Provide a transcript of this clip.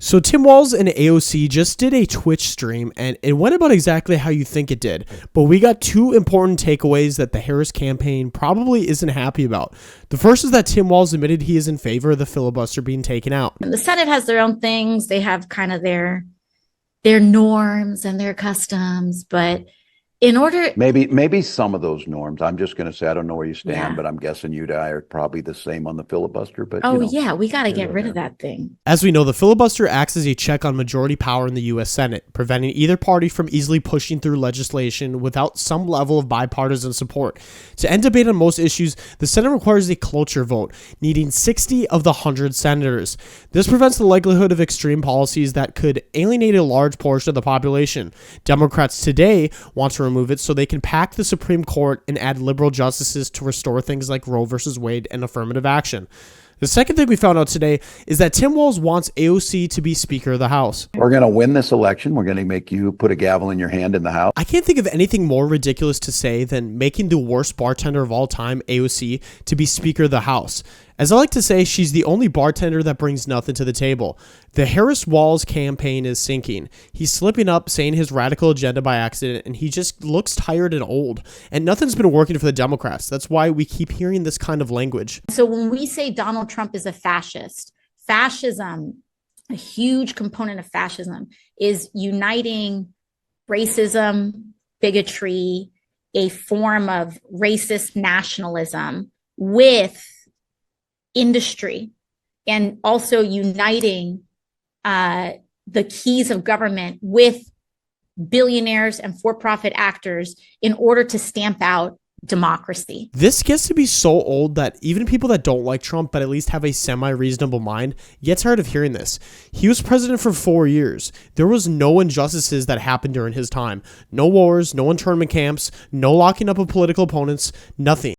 So Tim Walz and AOC just did a Twitch stream, and it went about exactly how you think it did. But we got two important takeaways that the Harris campaign probably isn't happy about. The first is that Tim Walz admitted he is in favor of the filibuster being taken out. And the Senate has their own things. They have kind of their norms and their customs, but in order, maybe some of those norms, I'm just going to say, I don't know where you stand, Yeah. but I'm guessing you and I are probably the same on the filibuster. But yeah, we got to get rid of that thing. As we know, the filibuster acts as a check on majority power in the U.S. Senate, preventing either party from easily pushing through legislation without some level of bipartisan support. To end debate on most issues, the Senate requires a cloture vote, needing 60 of the 100 senators. This prevents the likelihood of extreme policies that could alienate a large portion of the population. Democrats today want to remove it so they can pack the Supreme Court and add liberal justices to restore things like Roe versus Wade and affirmative action. The second thing we found out today is that Tim Walz wants AOC to be Speaker of the House. We're going to win this election. We're going to make you put a gavel in your hand in the House. I can't think of anything more ridiculous to say than making the worst bartender of all time, AOC, to be Speaker of the House. As I like to say, she's the only bartender that brings nothing to the table. The Harris-Walz campaign is sinking. He's slipping up, saying his radical agenda by accident, and he just looks tired and old. And nothing's been working for the Democrats. That's why we keep hearing this kind of language. So when we say Donald Trump is a fascist, fascism, a huge component of fascism, is uniting racism, bigotry, a form of racist nationalism with industry, and also uniting the keys of government with billionaires and for-profit actors in order to stamp out democracy. This gets to be so old that even people that don't like Trump but at least have a semi-reasonable mind get tired of hearing this. He was president for 4 years. There was no injustices that happened during his time. No wars, no internment camps, no locking up of political opponents, nothing.